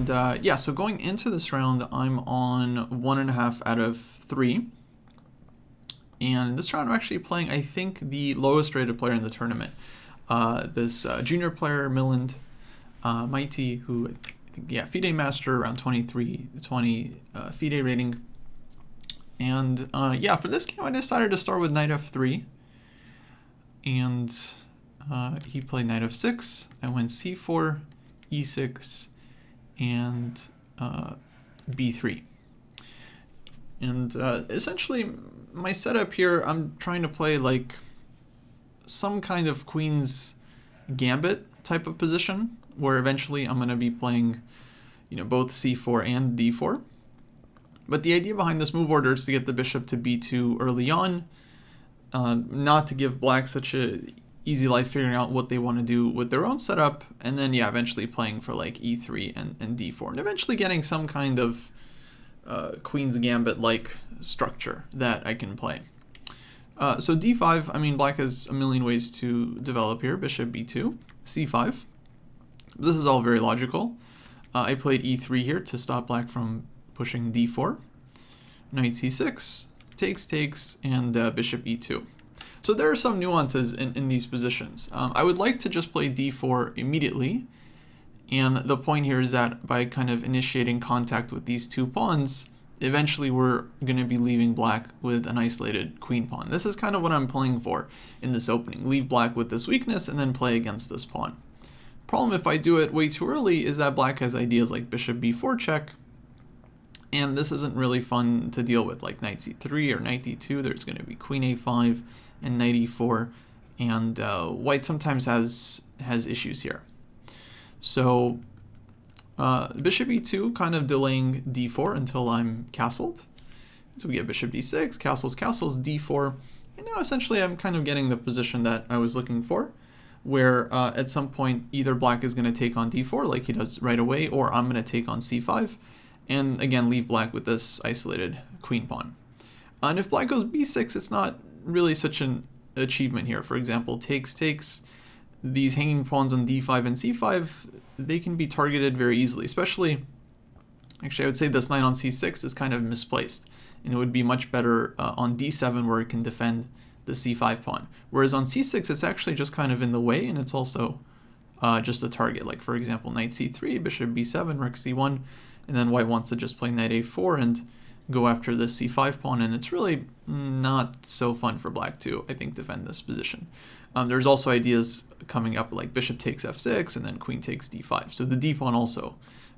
And yeah, so going into this round, I'm on 1.5 out of 3. And this round I'm actually playing, I think, the lowest rated player in the tournament. This junior player, Milland Mighty, who, I think, yeah, FIDE master, around 23-20 FIDE rating. And yeah, for this game I decided to start with knight f3. And he played knight f6. I went c4, e6, and b3. And essentially, my setup here, I'm trying to play like some kind of queen's gambit type of position, where eventually I'm going to be playing, you know, both c4 and d4. But the idea behind this move order is to get the bishop to b2 early on, not to give black such a easy life figuring out what they want to do with their own setup, and then yeah, eventually playing for like e3 and d4, and eventually getting some kind of queen's gambit like structure that I can play. So d5, I mean, black has a million ways to develop here. Bishop b2, c5. This is all very logical. I played e3 here to stop black from pushing d4. Knight c6, takes, and bishop e2. So there are some nuances in these positions. I would like to just play d4 immediately, and the point here is that by kind of initiating contact with these two pawns, eventually we're going to be leaving black with an isolated queen pawn. This is kind of what I'm playing for in this opening. Leave black with this weakness and then play against this pawn. Problem if I do it way too early is that black has ideas like bishop b4 check, and this isn't really fun to deal with, like knight c3 or knight d2. There's going to be queen a5 and knight e4, and white sometimes has issues here. So bishop e2 kind of delaying d4 until I'm castled. So we get bishop d6, castles, d4, and now essentially I'm kind of getting the position that I was looking for, where at some point either black is going to take on d4 like he does right away, or I'm going to take on c5, and again leave black with this isolated queen pawn. And if black goes b6, it's not really such an achievement here. For example, takes, these hanging pawns on d5 and c5, they can be targeted very easily, especially, actually I would say this knight on c6 is kind of misplaced, and it would be much better on d7 where it can defend the c5 pawn. Whereas on c6 it's actually just kind of in the way, and it's also just a target. Like for example, knight c3, bishop b7, rook c1, and then white wants to just play knight a4 and go after this c5 pawn, and it's really not so fun for black to, I think, defend this position. There's also ideas coming up like bishop takes f6 and then queen takes d5. So the d pawn also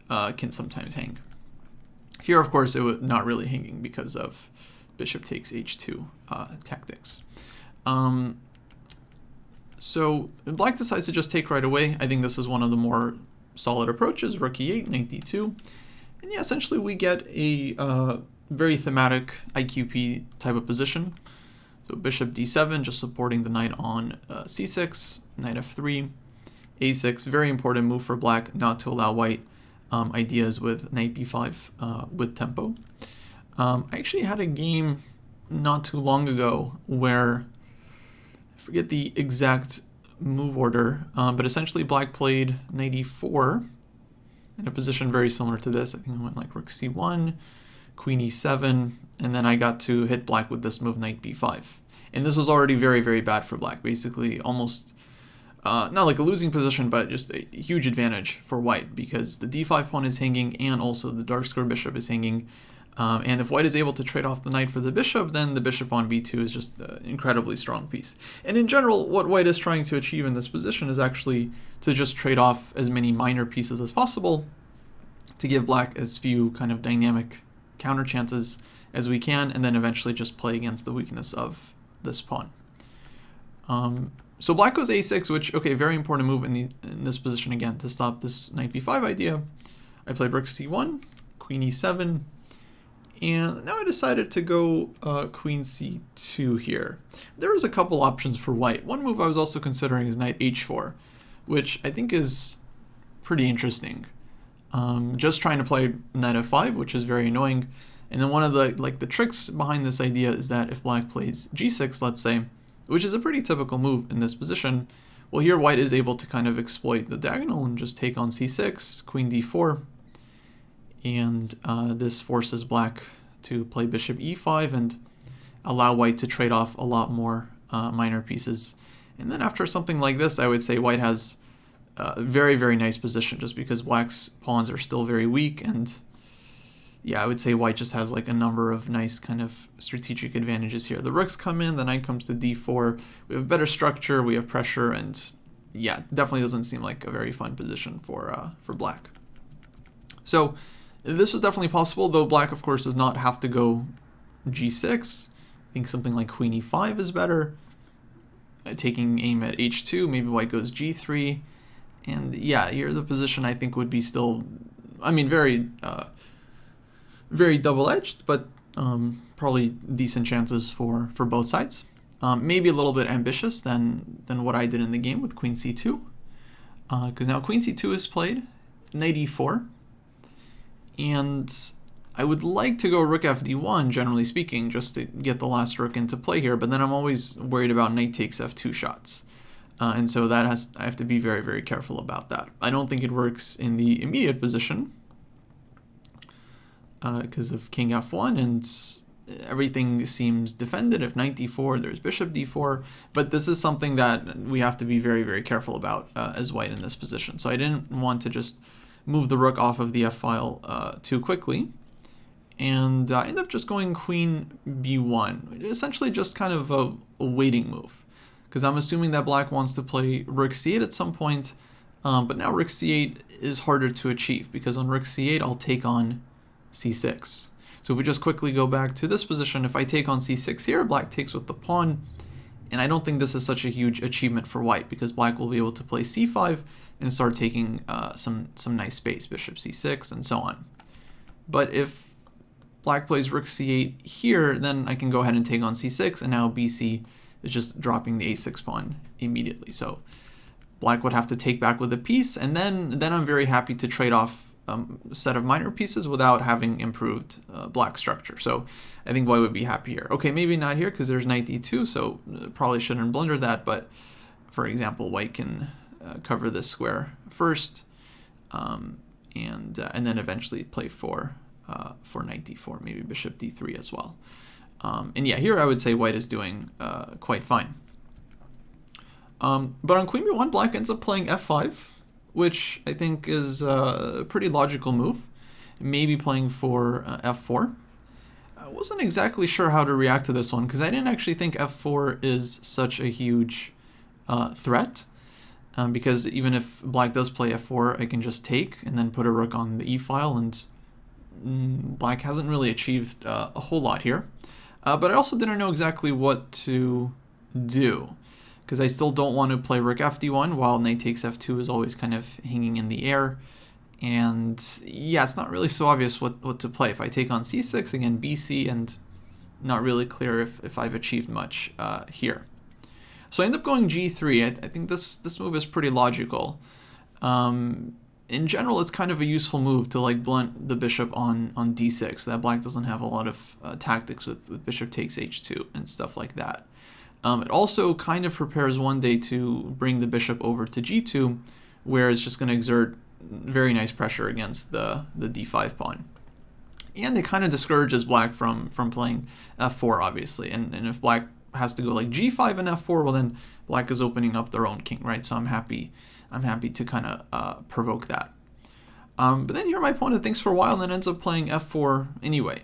can sometimes hang. Here, of course, it was not really hanging because of bishop takes h2 tactics. So black decides to just take right away. I think this is one of the more solid approaches. Rook e8, knight d2. And yeah, essentially we get a very thematic IQP type of position. So bishop d7, just supporting the knight on c6, knight f3, a6, very important move for black, not to allow white ideas with knight b5 with tempo. I actually had a game not too long ago where, I forget the exact move order, but essentially black played knight e4 in a position very similar to this. I think I went like rook c1, queen e7, and then I got to hit black with this move knight b5. And this was already very, very bad for black. Basically almost, not like a losing position, but just a huge advantage for white, because the d5 pawn is hanging and also the dark square bishop is hanging. And if white is able to trade off the knight for the bishop, then the bishop on b2 is just an incredibly strong piece. And in general, what white is trying to achieve in this position is actually to just trade off as many minor pieces as possible to give black as few kind of dynamic counter chances as we can, and then eventually just play against the weakness of this pawn. So black goes a6, which, okay, very important move in this position again to stop this knight b5 idea. I played rook c1, queen e7, and now I decided to go queen c2 here. There was a couple options for white. One move I was also considering is knight h4, which I think is pretty interesting. Just trying to play knight f5, which is very annoying. And then one of the tricks behind this idea is that if black plays g6, let's say, which is a pretty typical move in this position, well, here white is able to kind of exploit the diagonal and just take on c6, queen d4, And this forces black to play bishop e5 and allow white to trade off a lot more minor pieces. And then after something like this, I would say white has a very, very nice position just because black's pawns are still very weak. And yeah, I would say white just has like a number of nice kind of strategic advantages here. The rooks come in, the knight comes to d4. We have better structure, we have pressure, and yeah, definitely doesn't seem like a very fun position for black. So this was definitely possible, though black, of course, does not have to go g6. I think something like queen e5 is better. Taking aim at h2, maybe white goes g3. And yeah, here the position I think would be still, I mean, very double-edged, but probably decent chances for both sides. Maybe a little bit ambitious than what I did in the game with queen c2. Because now queen c2 is played, knight e4. And I would like to go rook fd1, generally speaking, just to get the last rook into play here, but then I'm always worried about knight takes f2 shots. And so I have to be very, very careful about that. I don't think it works in the immediate position because of king f1, and everything seems defended. If knight d4, there's bishop d4, but this is something that we have to be very, very careful about as white in this position. So I didn't want to just move the rook off of the f-file too quickly, and end up just going queen b1, essentially just kind of a waiting move, because I'm assuming that black wants to play rook c8 at some point, but now rook c8 is harder to achieve, because on rook c8 I'll take on c6. So if we just quickly go back to this position, if I take on c6 here, black takes with the pawn, and I don't think this is such a huge achievement for white, because black will be able to play c5 and start taking some nice space, bishop c6 and so on. But if black plays rook c8 here, then I can go ahead and take on c6, and now bc is just dropping the a6 pawn immediately. So black would have to take back with a piece, and then I'm very happy to trade off a set of minor pieces without having improved black structure. So I think white would be happy here. Okay, maybe not here because there's knight d2, so probably shouldn't blunder that, but for example, white can cover this square first, and then eventually play for knight d4, maybe bishop d3 as well. And yeah, here I would say white is doing quite fine. But on queen b1, black ends up playing f5, which I think is a pretty logical move. Maybe playing for f4. I wasn't exactly sure how to react to this one, because I didn't actually think f4 is such a huge threat. Because even if black does play f4, I can just take and then put a rook on the e-file, and black hasn't really achieved a whole lot here. But I also didn't know exactly what to do, because I still don't want to play rook fd1 while knight takes f2 is always kind of hanging in the air. And yeah, it's not really so obvious what to play. If I take on c6, again bc, and not really clear if I've achieved much here. So I end up going g3. I think this move is pretty logical. In general, it's kind of a useful move to like blunt the bishop on d6, so that black doesn't have a lot of tactics with bishop takes h2 and stuff like that. It also kind of prepares one day to bring the bishop over to g2, where it's just going to exert very nice pressure against the d5 pawn. And it kind of discourages black from playing f4, obviously. And if black has to go like g5 and f4, well then black is opening up their own king, right? So I'm happy to kind of provoke that. But then here my opponent thinks for a while and then ends up playing f4 anyway,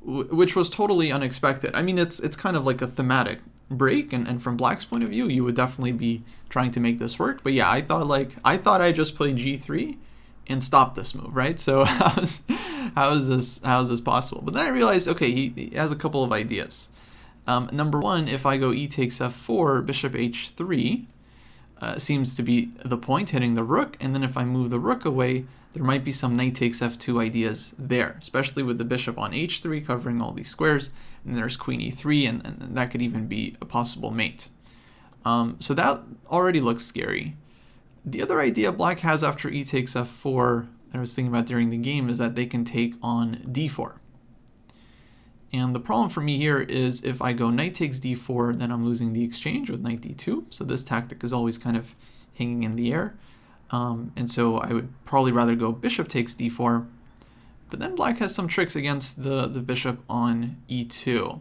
which was totally unexpected. I mean, it's kind of like a thematic break, and from black's point of view, you would definitely be trying to make this work. But yeah, I thought I just played g3 and stopped this move, right? So how is this possible? But then I realized, okay, he has a couple of ideas. Number one, if I go e takes f4, bishop h3 seems to be the point, hitting the rook, and then if I move the rook away, there might be some knight takes f2 ideas there, especially with the bishop on h3 covering all these squares, and there's queen e3, and that could even be a possible mate. So that already looks scary. The other idea black has after e takes f4 that I was thinking about during the game is that they can take on d4. And the problem for me here is if I go knight takes d4, then I'm losing the exchange with knight d2. So this tactic is always kind of hanging in the air. And so I would probably rather go bishop takes d4, But then black has some tricks against the bishop on e2.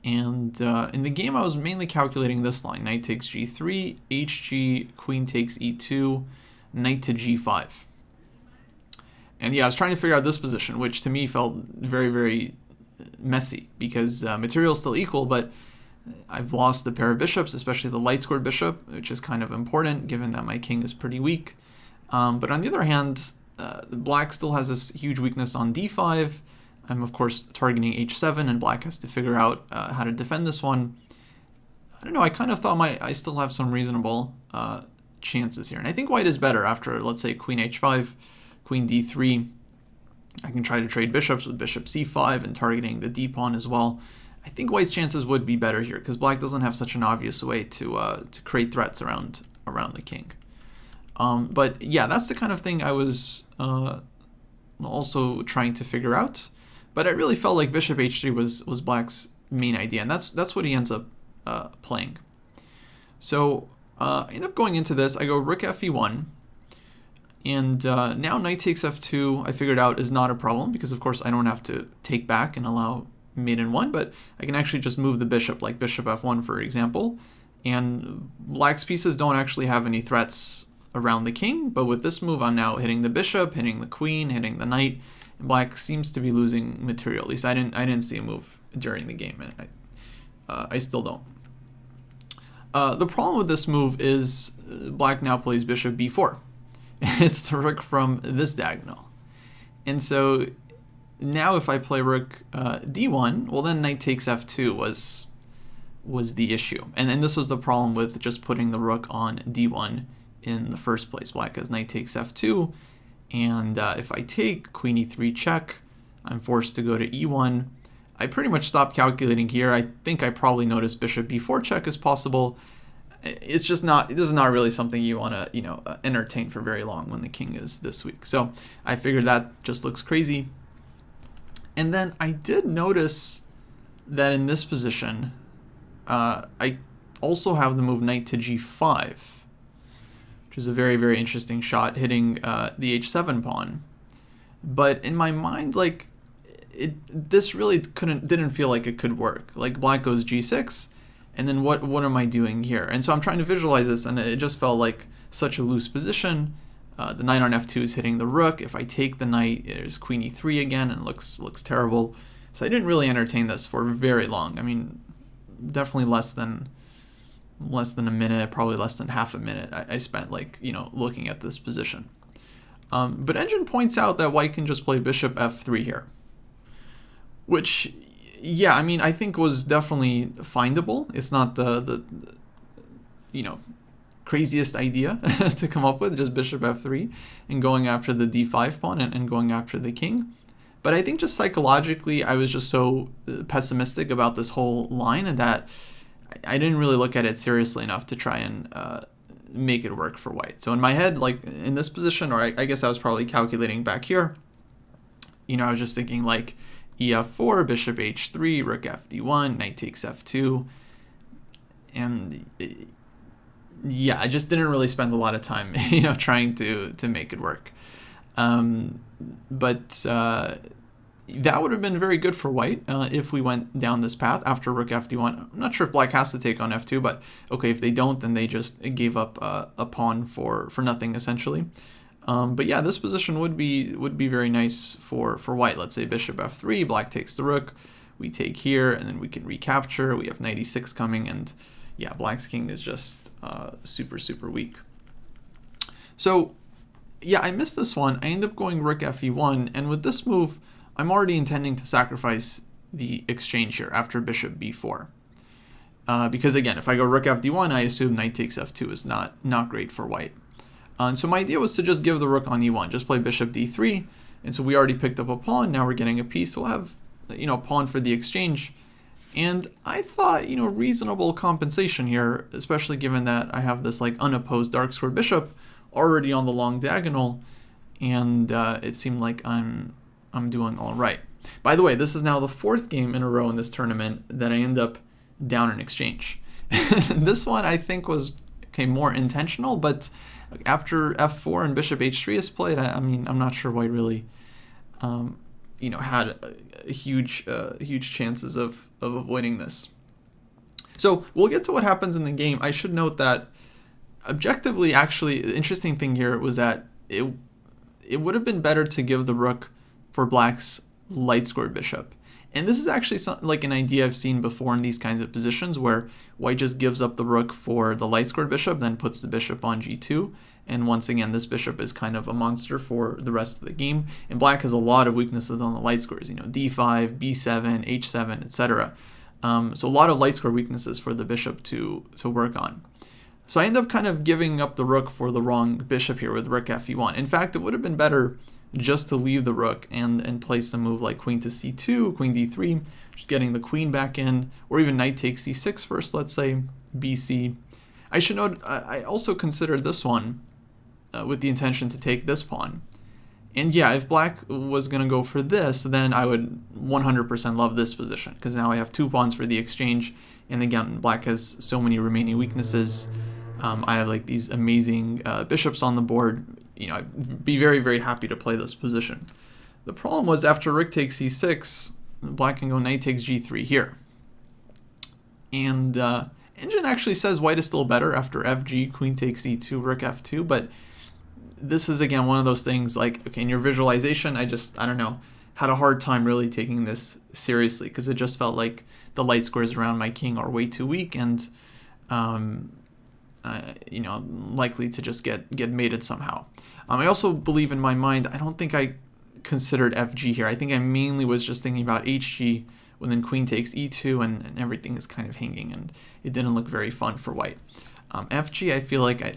And in the game, I was mainly calculating this line. Knight takes g3, hg, queen takes e2, knight to g5. And yeah, I was trying to figure out this position, which to me felt very, very messy because material is still equal, but I've lost the pair of bishops, especially the light-squared bishop, which is kind of important given that my king is pretty weak. But on the other hand, black still has this huge weakness on d5. I'm, of course, targeting h7, and black has to figure out how to defend this one. I don't know, I kind of thought I still have some reasonable chances here. And I think white is better after, let's say, queen h5, queen d3. I can try to trade bishops with bishop c5 and targeting the d-pawn as well. I think white's chances would be better here because black doesn't have such an obvious way to create threats around the king. But yeah, that's the kind of thing I was also trying to figure out. But I really felt like bishop h3 was black's main idea, and that's what he ends up playing. So I end up going into this. I go rook fe1. And now knight takes f2, I figured out, is not a problem because, of course, I don't have to take back and allow mate in 1, but I can actually just move the bishop, like bishop f1, for example. And black's pieces don't actually have any threats around the king, but with this move, I'm now hitting the bishop, hitting the queen, hitting the knight. And black seems to be losing material. At least I didn't see a move during the game, and I still don't. The problem with this move is black now plays bishop b4. It's the rook from this diagonal. And so now if I play rook d1, well then knight takes f2 was the issue. And this was the problem with just putting the rook on d1 in the first place. Black has knight takes f2, and if I take queen e3 check, I'm forced to go to e1. I pretty much stopped calculating here. I think I probably noticed bishop b4 check is possible. It's just not, this is not really something you want to, entertain for very long when the king is this weak. So I figured that just looks crazy. And then I did notice that in this position, I also have the move knight to g5, which is a very, very interesting shot, hitting the h7 pawn. But in my mind, like, this really didn't feel like it could work. Like, black goes g6, and then what am I doing here? And so I'm trying to visualize this, and it just felt like such a loose position. The knight on f2 is hitting the rook. If I take the knight, there's queen e3 again, and it looks terrible. So I didn't really entertain this for very long. I mean, definitely less than a minute, probably less than half a minute I spent, like, looking at this position. But Engine points out that white can just play bishop f3 here, which, yeah, I mean, I think was definitely findable. It's not the craziest idea to come up with, just bishop f3 and going after the d5 pawn and going after the king. But I think just psychologically, I was just so pessimistic about this whole line, and that I didn't really look at it seriously enough to try and make it work for white. So in my head, like in this position, or I guess I was probably calculating back here, I was just thinking like ef4, bishop h3, rook fd1, knight takes f2, and yeah, I just didn't really spend a lot of time, trying to make it work. But that would have been very good for white if we went down this path after rook fd1. I'm not sure if black has to take on f2, but okay, if they don't, then they just gave up a pawn for nothing, essentially. But yeah, this position would be very nice for white. Let's say bishop f3, black takes the rook, we take here, and then we can recapture. We have knight e6 coming, and yeah, black's king is just super, super weak. So yeah, I missed this one. I end up going rook fe1, and with this move, I'm already intending to sacrifice the exchange here after bishop b4. Because again, if I go rook fd1, I assume knight takes f2 is not great for white. And so my idea was to just give the rook on e1, just play bishop d3, and so we already picked up a pawn, now we're getting a piece, we'll have, pawn for the exchange. And I thought, reasonable compensation here, especially given that I have this like unopposed dark square bishop already on the long diagonal, and it seemed like I'm doing all right. By the way, this is now the 4th game in a row in this tournament that I end up down in exchange. This one I think was more intentional, but after f4 and bishop h3 is played, I'm not sure white really had huge chances of avoiding this. So we'll get to what happens in the game. I should note that objectively, actually, the interesting thing here was that it would have been better to give the rook for black's light squared bishop. And this is actually like an idea I've seen before in these kinds of positions where white just gives up the rook for the light squared bishop, then puts the bishop on g2. And once again, this bishop is kind of a monster for the rest of the game. And black has a lot of weaknesses on the light squares, d5, b7, h7, etc. So a lot of light square weaknesses for the bishop to work on. So I end up kind of giving up the rook for the wrong bishop here with rook fe1. In fact, it would have been better just to leave the rook and play some move like queen to c2, queen d3, just getting the queen back in, or even knight takes c6 first, let's say, bc. I should note, I also considered this one with the intention to take this pawn. And yeah, if black was going to go for this, then I would 100% love this position, because now I have 2 pawns for the exchange, and again, black has so many remaining weaknesses. I have like these amazing bishops on the board. I'd be very, very happy to play this position. The problem was after rook takes c6, black can go knight takes g3 here. And engine actually says white is still better after fg, queen takes e2, rook f2, but this is again one of those things like, okay, in your visualization, I don't know, had a hard time really taking this seriously because it just felt like the light squares around my king are way too weak and likely to just get mated somehow. I also believe in my mind, I don't think I considered fg here. I think I mainly was just thinking about hg when then queen takes e2 and everything is kind of hanging and it didn't look very fun for white. Fg I feel like I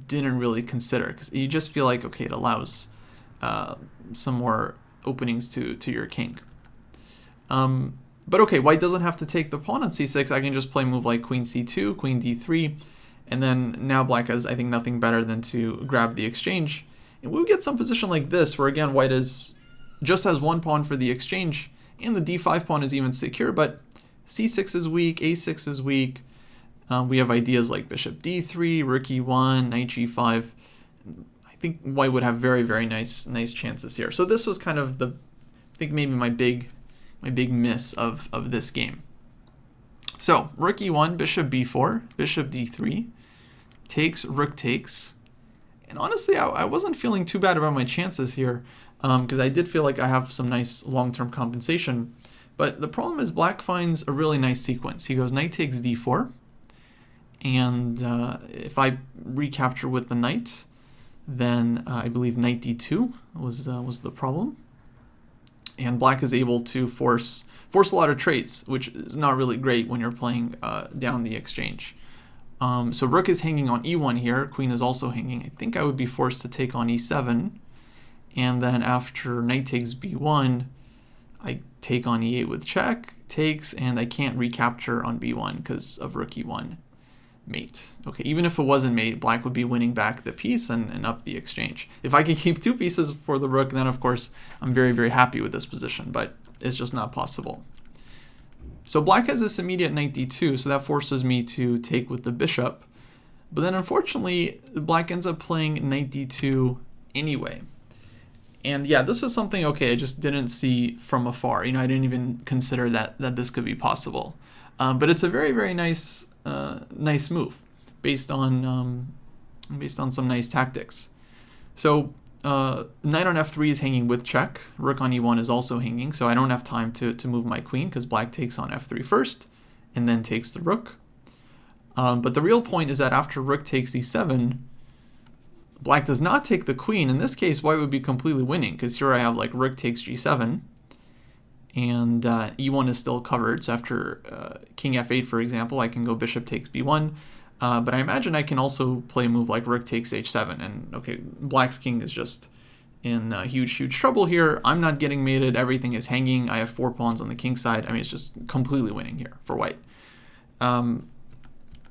didn't really consider because you just feel like, okay, it allows some more openings to your king. But okay, white doesn't have to take the pawn on c6. I can just play a move like queen c2, queen d3, and then now black has, I think, nothing better than to grab the exchange. And we'll get some position like this where, again, white just has 1 pawn for the exchange, and the d5 pawn is even secure, but c6 is weak, a6 is weak. We have ideas like bishop d3, rook e1, knight g5. I think white would have very, very nice chances here. So this was kind of I think maybe my big miss of this game. So rook e1, bishop b4, bishop d3, takes, rook takes. And honestly, I wasn't feeling too bad about my chances here because I did feel like I have some nice long-term compensation. But the problem is black finds a really nice sequence. He goes knight takes d4. And if I recapture with the knight, then I believe knight d2 was the problem. And black is able to force a lot of trades, which is not really great when you're playing down the exchange. So rook is hanging on e1 here. Queen is also hanging. I think I would be forced to take on e7. And then after knight takes b1, I take on e8 with check, takes, and I can't recapture on b1 because of rook e1 mate. Okay, even if it wasn't mate, black would be winning back the piece and up the exchange. If I can keep 2 pieces for the rook, then of course I'm very, very happy with this position, but it's just not possible. So black has this immediate knight d2, so that forces me to take with the bishop. But then unfortunately, black ends up playing knight d2 anyway. And yeah, this was something, okay, I just didn't see from afar. I didn't even consider that this could be possible. But it's a very, very nice move based on some nice tactics. So knight on f3 is hanging with check. Rook on e1 is also hanging, so I don't have time to move my queen because black takes on f3 first and then takes the rook. But the real point is that after rook takes e7, black does not take the queen. In this case, white would be completely winning because here I have like rook takes g7 and e1 is still covered. So after king f8, for example, I can go bishop takes b1. But I imagine I can also play a move like rook takes h7. And okay, black's king is just in huge, huge trouble here. I'm not getting mated. Everything is hanging. I have 4 pawns on the king side. I mean, it's just completely winning here for white.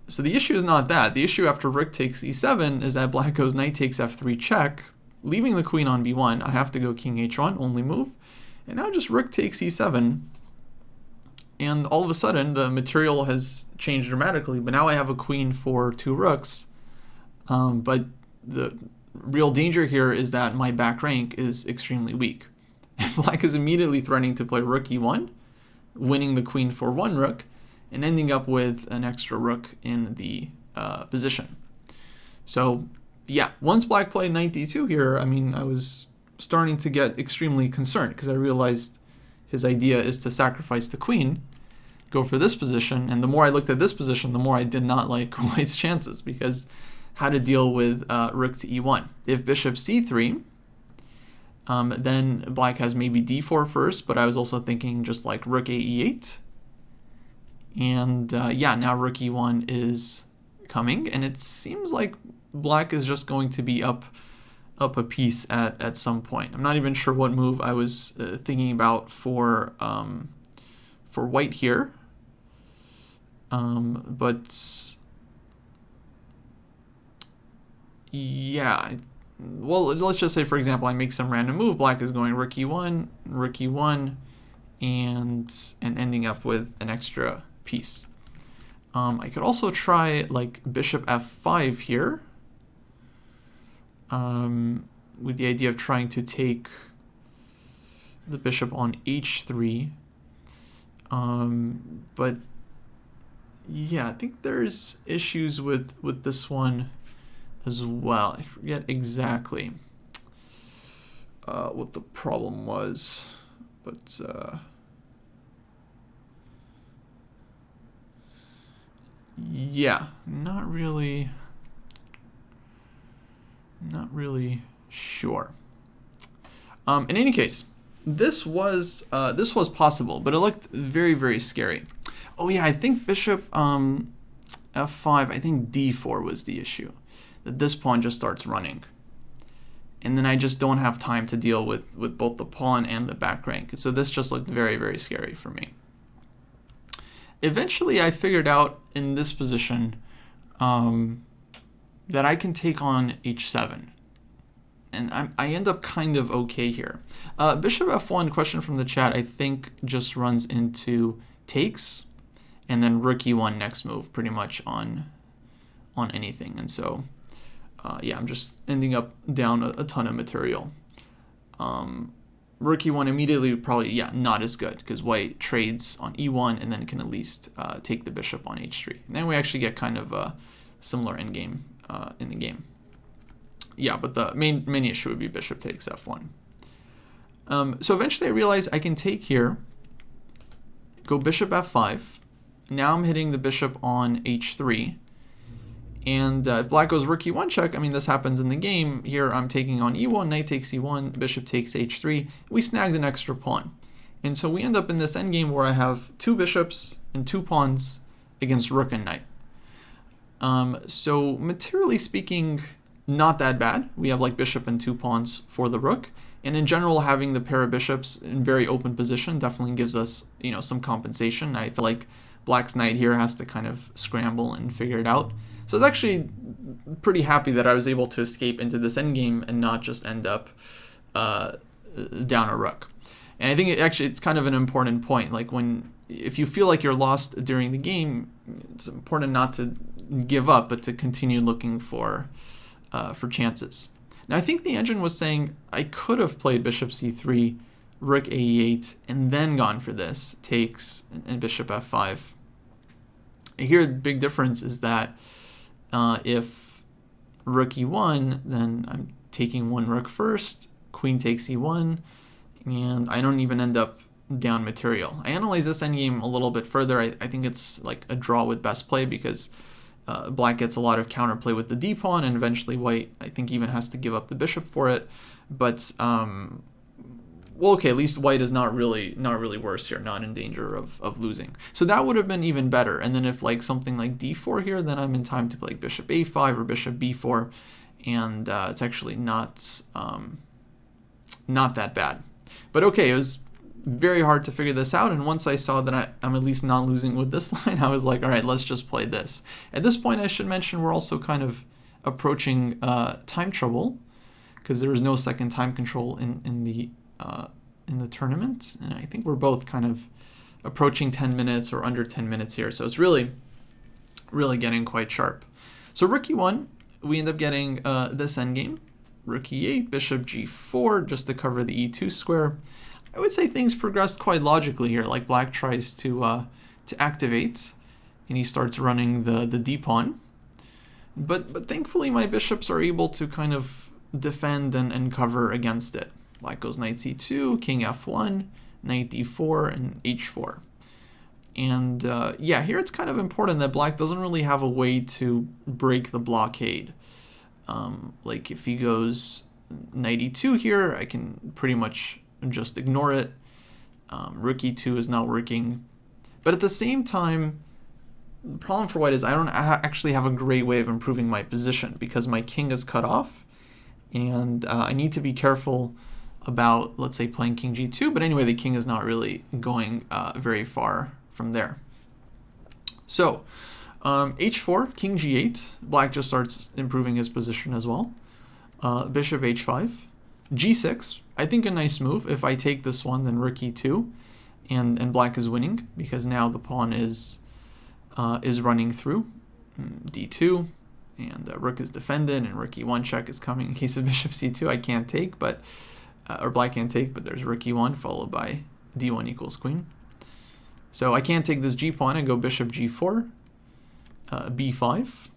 So the issue is not that. The issue after rook takes e7 is that black goes knight takes f3 check, leaving the queen on b1. I have to go king h1, only move. And now just rook takes e7. And all of a sudden, the material has changed dramatically. But now I have a queen for 2 rooks. But the real danger here is that my back rank is extremely weak. And black is immediately threatening to play rook e1, winning the queen for one rook, and ending up with an extra rook in the position. So yeah, once black played knight d2 here, I mean, I was starting to get extremely concerned because I realized his idea is to sacrifice the queen, go for this position, and the more I looked at this position, the more I did not like white's chances, because how to deal with rook to e1. If bishop c3, then black has maybe d4 first, but I was also thinking just like rook a e8. And yeah, now rook e1 is coming, and it seems like black is just going to be up a piece at some point. I'm not even sure what move I was thinking about for white here. But yeah, well, let's just say, for example, I make some random move. Black is going rook e1, and ending up with an extra piece. I could also try like bishop f5 here, with the idea of trying to take the bishop on h3. But yeah, I think there's issues with this one as well. I forget exactly what the problem was, but yeah, not really sure. In any case, this was possible, but it looked very, very scary. Oh yeah, I think bishop f5, I think d4 was the issue. That this pawn just starts running. And then I just don't have time to deal with both the pawn and the back rank. So this just looked very, very scary for me. Eventually I figured out in this position that I can take on h7. And I end up kind of okay here. Bishop f1, question from the chat, I think just runs into takes, and then rook e1 next move, pretty much on anything. And so, yeah, I'm just ending up down a ton of material. Rook e1 immediately probably, yeah, not as good, because white trades on e1 and then can at least take the bishop on h3. And then we actually get kind of a similar endgame in the game. Yeah, but the main issue would be bishop takes f1. So eventually I realize I can take here, go bishop f5. Now I'm hitting the bishop on h3. And if black goes rook e1 check, I mean, this happens in the game. Here I'm taking on e1, knight takes e1, bishop takes h3. We snagged an extra pawn. And so we end up in this endgame where I have two bishops and two pawns against rook and knight. So materially speaking, not that bad. We have like bishop and two pawns for the rook. And in general, having the pair of bishops in very open position definitely gives us, you know, some compensation. I feel like black's knight here has to kind of scramble and figure it out. So I was actually pretty happy that I was able to escape into this endgame and not just end up down a rook. And I think it's kind of an important point. Like if you feel like you're lost during the game, it's important not to give up, but to continue looking for chances. Now I think the engine was saying I could have played bishop c3, rook a8, and then gone for this, takes, and bishop f5. Here the big difference is that if rook e1, then I'm taking one rook first, queen takes e1, and I don't even end up down material. I analyze this endgame a little bit further. I think it's like a draw with best play, because black gets a lot of counterplay with the d pawn, and eventually white, I think, even has to give up the bishop for it. But well, okay, at least white is not really worse here, not in danger of losing. So that would have been even better. And then if like something like d4 here, then I'm in time to play like bishop a5 or bishop b4, and it's actually not that bad. But okay, it was very hard to figure this out, and once I saw that I'm at least not losing with this line, I was like, all right, let's just play this. At this point, I should mention we're also kind of approaching time trouble, because there is no second time control in the tournament, and I think we're both kind of approaching 10 minutes or under 10 minutes here, so it's really getting quite sharp. So rook e1, we end up getting this endgame, rook e8, bishop g4, just to cover the e2 square. I would say things progressed quite logically here. Like black tries to activate, and he starts running the d pawn. But thankfully my bishops are able to kind of defend and cover against it. Black goes knight c2, king f1, knight d4, and h4. And yeah, here it's kind of important that black doesn't really have a way to break the blockade. Like if he goes knight e2 here, I can pretty much just ignore it. Rook e2 is not working. But at the same time, the problem for white is I don't actually have a great way of improving my position because my king is cut off, and I need to be careful about, let's say, playing king g2, but anyway, the king is not really going very far from there. So h4, king g8, black just starts improving his position as well. Bishop h5, g6, I think a nice move. If I take this one, then rook e2, and black is winning because now the pawn is running through. d2, and rook is defended, and rook e1 check is coming in case of bishop c2. I can't take, but or black can't take, but there's rook e1 followed by d1 equals queen. So I can't take this g pawn and go bishop g4, b5.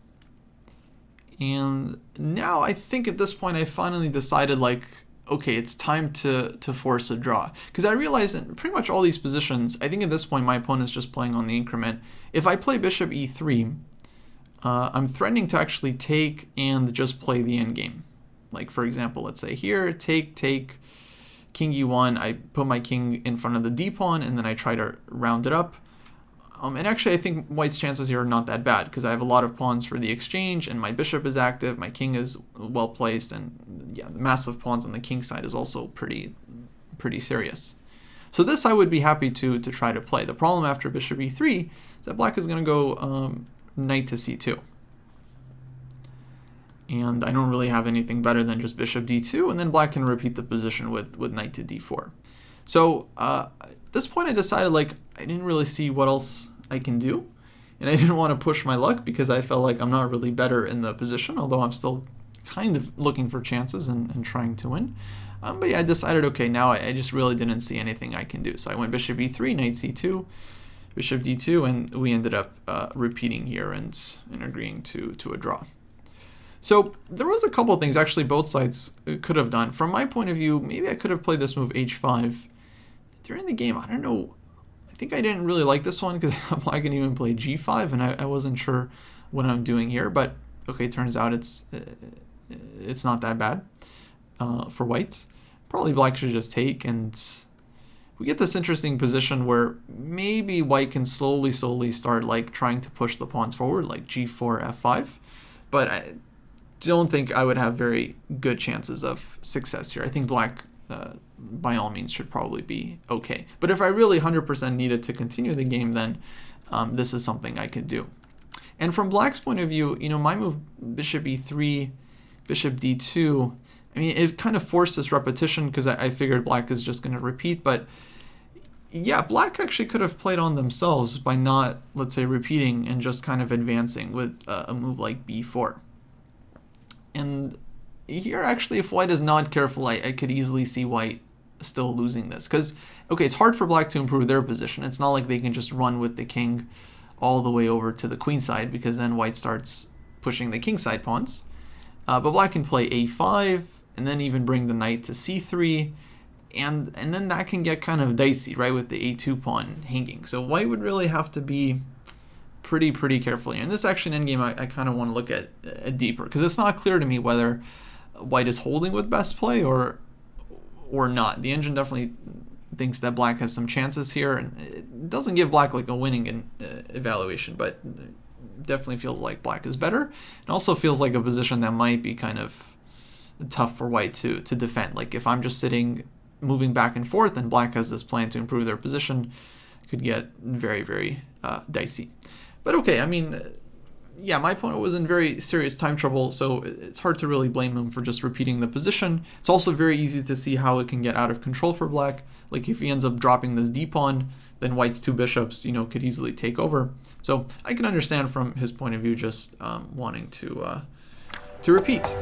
And now I think at this point I finally decided, like, okay, it's time to force a draw. Because I realize in pretty much all these positions, I think at this point my opponent's just playing on the increment. If I play bishop e3, I'm threatening to actually take and just play the endgame. Like, for example, let's say here, take, king e1, I put my king in front of the d pawn, and then I try to round it up. And actually, I think white's chances here are not that bad, because I have a lot of pawns for the exchange, and my bishop is active, my king is well placed, and yeah, the massive pawns on the king side is also pretty serious. So this I would be happy to try to play. The problem after bishop e3 is that black is going to go knight to c2. And I don't really have anything better than just bishop d2, and then black can repeat the position with knight to d4. So at this point I decided, like, I didn't really see what else I can do, and I didn't want to push my luck because I felt like I'm not really better in the position, although I'm still kind of looking for chances and trying to win. But yeah, I decided, okay, now I just really didn't see anything I can do. So I went bishop e3, knight c2, bishop d2, and we ended up repeating here and agreeing to a draw. So there was a couple of things actually both sides could have done. From my point of view, maybe I could have played this move h5. During the game, I don't know, I think I didn't really like this one because I can even play g5, and I wasn't sure what I'm doing here. But okay, turns out it's not that bad for white. Probably black should just take, and we get this interesting position where maybe white can slowly start like trying to push the pawns forward, like g4, f5. But I don't think I would have very good chances of success here. I think black, by all means, should probably be okay. But if I really 100% needed to continue the game, then this is something I could do. And from black's point of view, you know, my move bishop e3, bishop d2, I mean, it kind of forced this repetition because I figured black is just going to repeat. But yeah, black actually could have played on themselves by not, let's say, repeating and just kind of advancing with a move like b4. And here, actually, if white is not careful, I could easily see white still losing this. Because, okay, it's hard for black to improve their position. It's not like they can just run with the king all the way over to the queen side, because then white starts pushing the king side pawns. But black can play a5, and then even bring the knight to c3, and then that can get kind of dicey, right, with the a2 pawn hanging. So white would really have to be pretty carefully. And this actually an endgame I kind of want to look at deeper, because it's not clear to me whether white is holding with best play or not. The engine definitely thinks that black has some chances here, and it doesn't give black like a winning evaluation, but definitely feels like black is better. It also feels like a position that might be kind of tough for white to defend. Like if I'm just sitting moving back and forth and black has this plan to improve their position, it could get very dicey. But okay, I mean, yeah, my opponent was in very serious time trouble, so it's hard to really blame him for just repeating the position. It's also very easy to see how it can get out of control for black. Like if he ends up dropping this d pawn, then white's two bishops, you know, could easily take over. So I can understand from his point of view just wanting to repeat.